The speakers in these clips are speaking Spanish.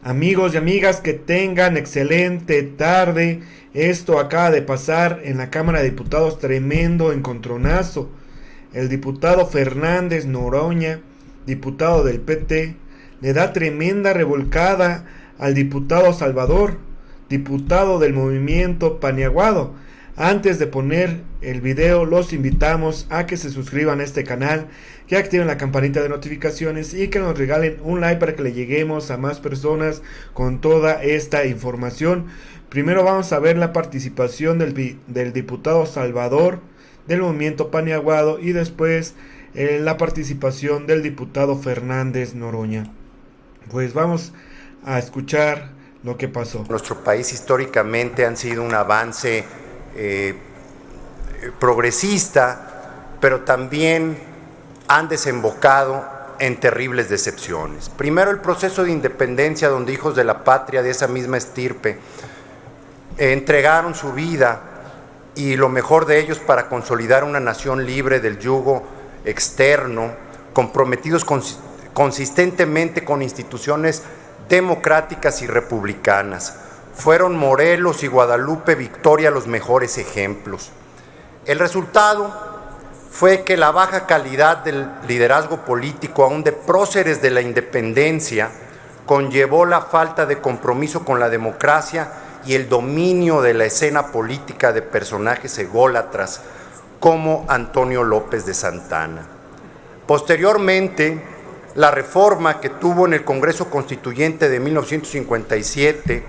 Amigos y amigas, que tengan excelente tarde. Esto acaba de pasar en la Cámara de Diputados, tremendo encontronazo. El diputado Fernández Noroña, diputado del PT, le da tremenda revolcada al diputado Salvador, diputado del movimiento Paniaguado. Antes de poner el video, los invitamos a que se suscriban a este canal, que activen la campanita de notificaciones y que nos regalen un like para que le lleguemos a más personas con toda esta información. Primero vamos a ver la participación del diputado Salvador del movimiento Paniaguado y después la participación del diputado Fernández Noroña. Pues vamos a escuchar lo que pasó. Nuestro país históricamente han sido un avance progresista, pero también han desembocado en terribles decepciones. Primero, el proceso de independencia, donde hijos de la patria de esa misma estirpe entregaron su vida y lo mejor de ellos para consolidar una nación libre del yugo externo, comprometidos consistentemente con instituciones democráticas y republicanas. Fueron Morelos y Guadalupe Victoria los mejores ejemplos. El resultado fue que la baja calidad del liderazgo político, aún de próceres de la independencia, conllevó la falta de compromiso con la democracia y el dominio de la escena política de personajes ególatras como Antonio López de Santana. Posteriormente, la reforma que tuvo en el Congreso Constituyente de 1957,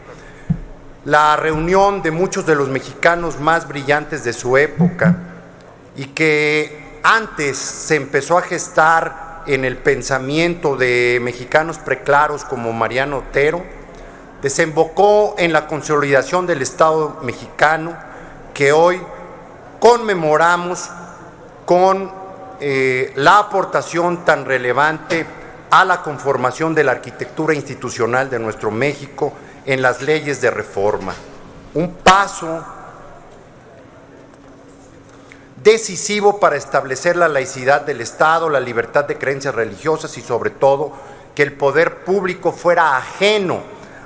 la reunión de muchos de los mexicanos más brillantes de su época y que antes se empezó a gestar en el pensamiento de mexicanos preclaros como Mariano Otero, desembocó en la consolidación del Estado mexicano que hoy conmemoramos con la aportación tan relevante a la conformación de la arquitectura institucional de nuestro México en las leyes de reforma. Un paso decisivo para establecer la laicidad del Estado, la libertad de creencias religiosas y sobre todo que el poder público fuera ajeno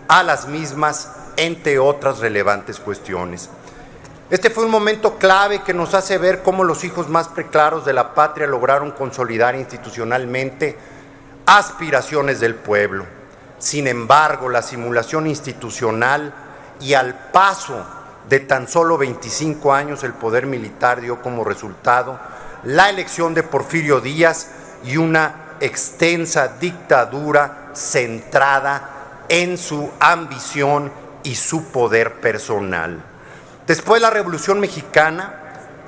a las mismas, entre otras relevantes cuestiones. Este fue un momento clave que nos hace ver cómo los hijos más preclaros de la patria lograron consolidar institucionalmente aspiraciones del pueblo. Sin embargo, la simulación institucional y al paso de tan solo 25 años, el poder militar dio como resultado la elección de Porfirio Díaz y una extensa dictadura centrada en su ambición y su poder personal. Después, la Revolución Mexicana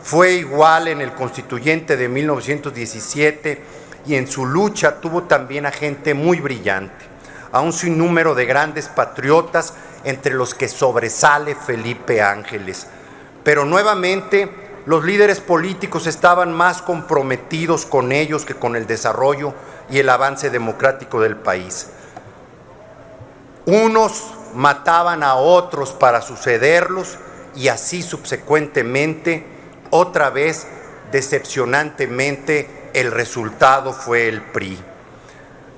fue igual en el Constituyente de 1917 y en su lucha tuvo también a gente muy brillante, a un sinnúmero de grandes patriotas, entre los que sobresale Felipe Ángeles. Pero nuevamente los líderes políticos estaban más comprometidos con ellos que con el desarrollo y el avance democrático del país. Unos mataban a otros para sucederlos y así subsecuentemente, otra vez decepcionantemente, el resultado fue el PRI.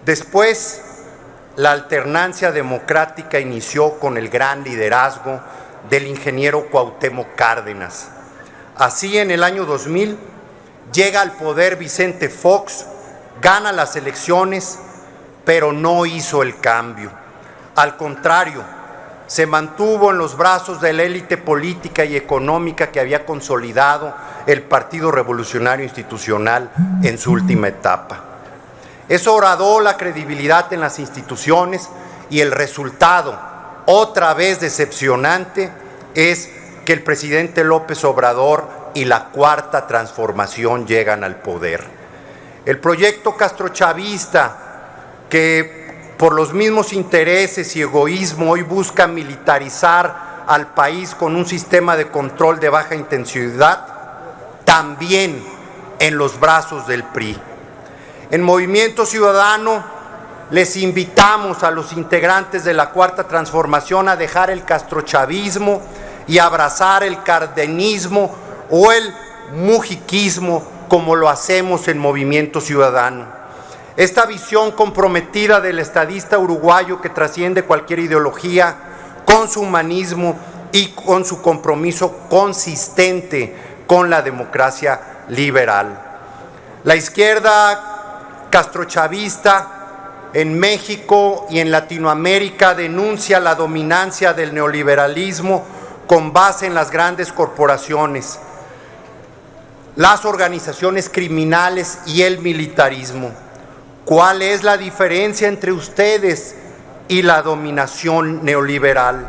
Después, la alternancia democrática inició con el gran liderazgo del ingeniero Cuauhtémoc Cárdenas. Así, en el año 2000, llega al poder Vicente Fox, gana las elecciones, pero no hizo el cambio. Al contrario, se mantuvo en los brazos de la élite política y económica que había consolidado el Partido Revolucionario Institucional en su última etapa. Eso horadó la credibilidad en las instituciones y el resultado, otra vez decepcionante, es que el presidente López Obrador y la Cuarta Transformación llegan al poder. El proyecto castrochavista, que por los mismos intereses y egoísmo hoy busca militarizar al país con un sistema de control de baja intensidad, también en los brazos del PRI. En Movimiento Ciudadano les invitamos a los integrantes de la Cuarta Transformación a dejar el castrochavismo y abrazar el cardenismo o el mujiquismo como lo hacemos en Movimiento Ciudadano. Esta visión comprometida del estadista uruguayo que trasciende cualquier ideología, con su humanismo y con su compromiso consistente con la democracia liberal. La izquierda castrochavista en México y en Latinoamérica denuncia la dominancia del neoliberalismo con base en las grandes corporaciones, las organizaciones criminales y el militarismo. ¿Cuál es la diferencia entre ustedes y la dominación neoliberal?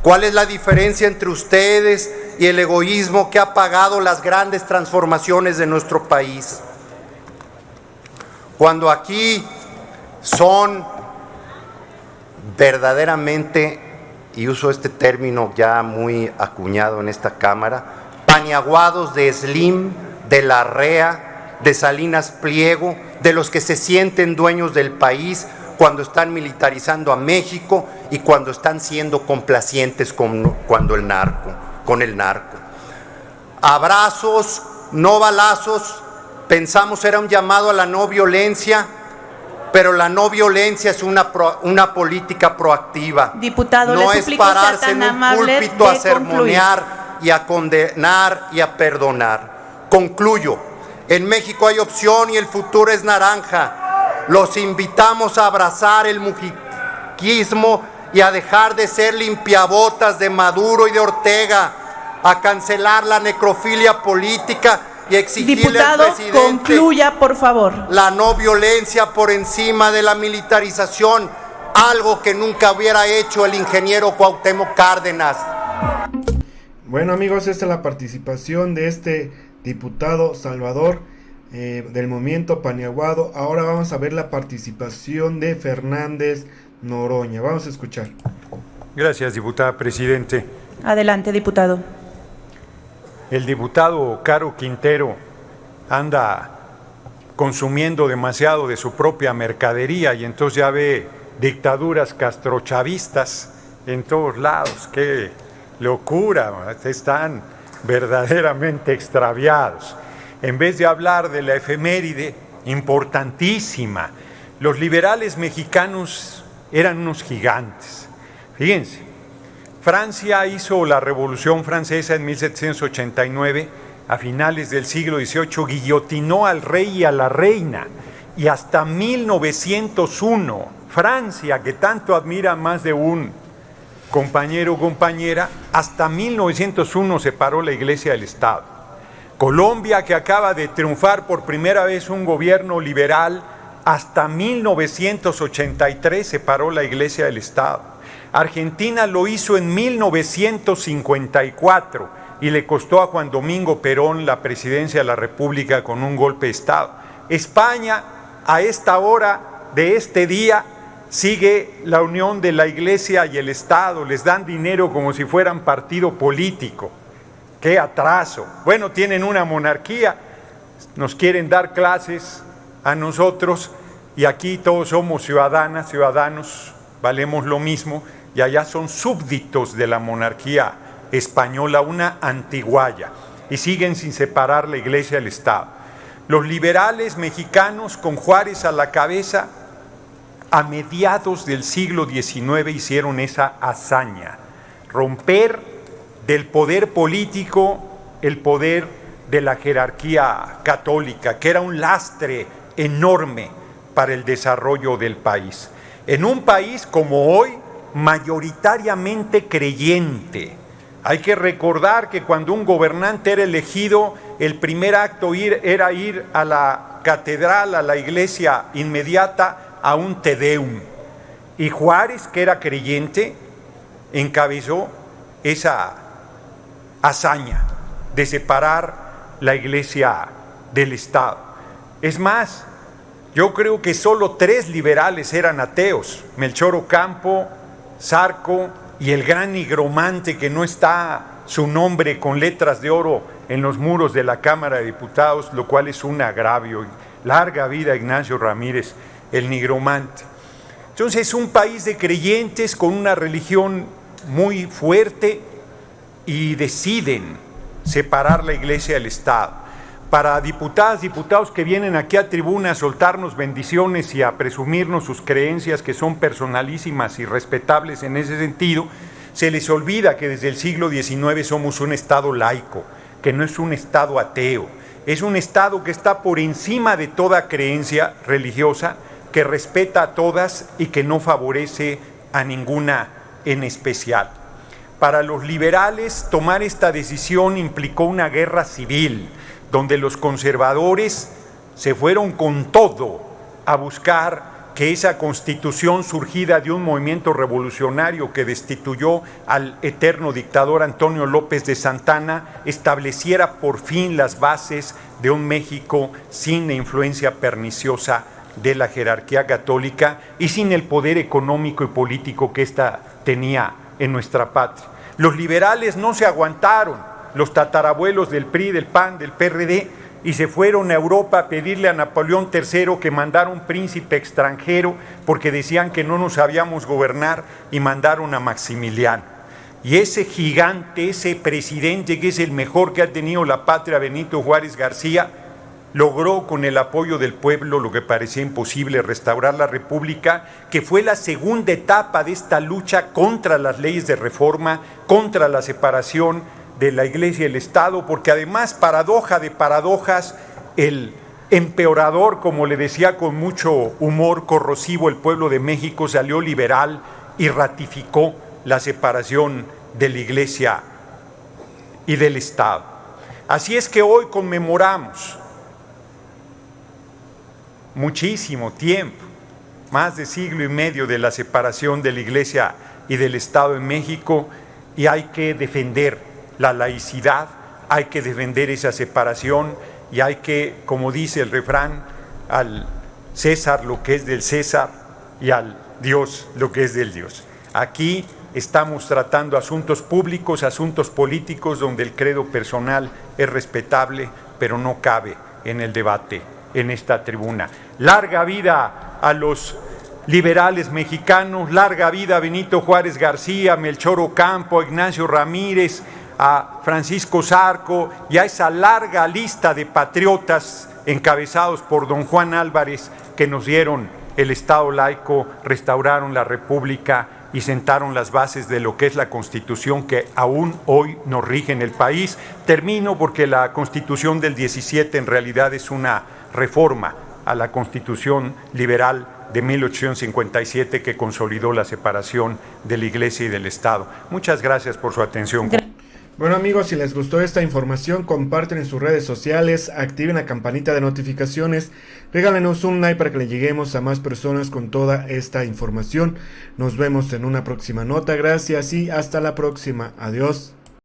¿Cuál es la diferencia entre ustedes y el egoísmo que ha pagado las grandes transformaciones de nuestro país? Cuando aquí son verdaderamente, y uso este término ya muy acuñado en esta Cámara, paniaguados de Slim, de Larrea, de Salinas Pliego, de los que se sienten dueños del país cuando están militarizando a México y cuando están siendo complacientes con el narco. Abrazos, no balazos, pensamos era un llamado a la no violencia, pero la no violencia es una política proactiva. Diputado, no es pararse en un púlpito a sermonear y a condenar y a perdonar. Concluyo. En México hay opción y el futuro es naranja. Los invitamos a abrazar el mujiquismo y a dejar de ser limpiabotas de Maduro y de Ortega, a cancelar la necrofilia política y exigirle al presidente, concluya, por favor, la no violencia por encima de la militarización, algo que nunca hubiera hecho el ingeniero Cuauhtémoc Cárdenas. Bueno, amigos, esta es la participación de este diputado Salvador del movimiento Paniaguado. Ahora vamos a ver la participación de Fernández Noroña. Vamos a escuchar. Gracias, diputada presidente. Adelante, diputado. El diputado Caro Quintero anda consumiendo demasiado de su propia mercadería y entonces ya ve dictaduras castrochavistas en todos lados. ¡Qué locura! Están verdaderamente extraviados. En vez de hablar de la efeméride importantísima, los liberales mexicanos eran unos gigantes. Fíjense, Francia hizo la Revolución Francesa en 1789, a finales del siglo XVIII, guillotinó al rey y a la reina, y hasta 1901, Francia, que tanto admira más de un compañero o compañera, hasta 1901 separó la Iglesia del Estado. Colombia, que acaba de triunfar por primera vez un gobierno liberal, hasta 1983 separó la Iglesia del Estado. Argentina lo hizo en 1954 y le costó a Juan Domingo Perón la presidencia de la República con un golpe de Estado. España, a esta hora de este día, sigue la unión de la Iglesia y el Estado, les dan dinero como si fueran partido político. ¡Qué atraso! Bueno, tienen una monarquía, nos quieren dar clases a nosotros y aquí todos somos ciudadanos, valemos lo mismo, y allá son súbditos de la monarquía española, una antiguaya, y siguen sin separar la Iglesia del Estado. Los liberales mexicanos, con Juárez a la cabeza, a mediados del siglo XIX hicieron esa hazaña, romper del poder político el poder de la jerarquía católica, que era un lastre enorme para el desarrollo del país. En un país como hoy, mayoritariamente creyente. Hay que recordar que cuando un gobernante era elegido, el primer acto era ir a la catedral, a la iglesia inmediata, a un Te Deum. Y Juárez, que era creyente, encabezó esa hazaña de separar la iglesia del Estado. Es más, yo creo que solo 3 liberales eran ateos: Melchor Ocampo, Zarco y el gran nigromante, que no está su nombre con letras de oro en los muros de la Cámara de Diputados, lo cual es un agravio. Larga vida Ignacio Ramírez, el nigromante. Entonces, es un país de creyentes con una religión muy fuerte y deciden separar la Iglesia del Estado. para diputadas, diputados que vienen aquí a tribuna a soltarnos bendiciones y a presumirnos sus creencias que son personalísimas y respetables en ese sentido, se les olvida que desde el siglo XIX somos un Estado laico, que no es un Estado ateo, es un Estado que está por encima de toda creencia religiosa, que respeta a todas y que no favorece a ninguna en especial. Para los liberales, tomar esta decisión implicó una guerra civil, donde los conservadores se fueron con todo a buscar que esa constitución surgida de un movimiento revolucionario que destituyó al eterno dictador Antonio López de Santana estableciera por fin las bases de un México sin la influencia perniciosa de la jerarquía católica y sin el poder económico y político que ésta tenía en nuestra patria. Los liberales no se aguantaron, los tatarabuelos del PRI, del PAN, del PRD, y se fueron a Europa a pedirle a Napoleón III que mandara un príncipe extranjero porque decían que no nos sabíamos gobernar y mandaron a Maximiliano. Y ese gigante, ese presidente que es el mejor que ha tenido la patria, Benito Juárez García, logró con el apoyo del pueblo lo que parecía imposible, restaurar la República, que fue la segunda etapa de esta lucha contra las leyes de reforma, contra la separación de la Iglesia y el Estado, porque además, paradoja de paradojas, el empeorador, como le decía con mucho humor corrosivo el pueblo de México, salió liberal y ratificó la separación de la Iglesia y del Estado. Así es que hoy conmemoramos muchísimo tiempo, más de siglo y medio de la separación de la Iglesia y del Estado en México, y hay que defender la laicidad, hay que defender esa separación y hay que, como dice el refrán, al César lo que es del César y al Dios lo que es del Dios. Aquí estamos tratando asuntos públicos, asuntos políticos, donde el credo personal es respetable, pero no cabe en el debate en esta tribuna. Larga vida a los liberales mexicanos, larga vida a Benito Juárez García, Melchor Ocampo, Ignacio Ramírez, a Francisco Zarco y a esa larga lista de patriotas encabezados por don Juan Álvarez que nos dieron el Estado laico, restauraron la República y sentaron las bases de lo que es la Constitución que aún hoy nos rige en el país. Termino porque la Constitución del 17 en realidad es una reforma a la Constitución liberal de 1857 que consolidó la separación de la Iglesia y del Estado. Muchas gracias por su atención. Bueno amigos, si les gustó esta información, comparten en sus redes sociales, activen la campanita de notificaciones, regálenos un like para que le lleguemos a más personas con toda esta información. Nos vemos en una próxima nota, gracias y hasta la próxima. Adiós.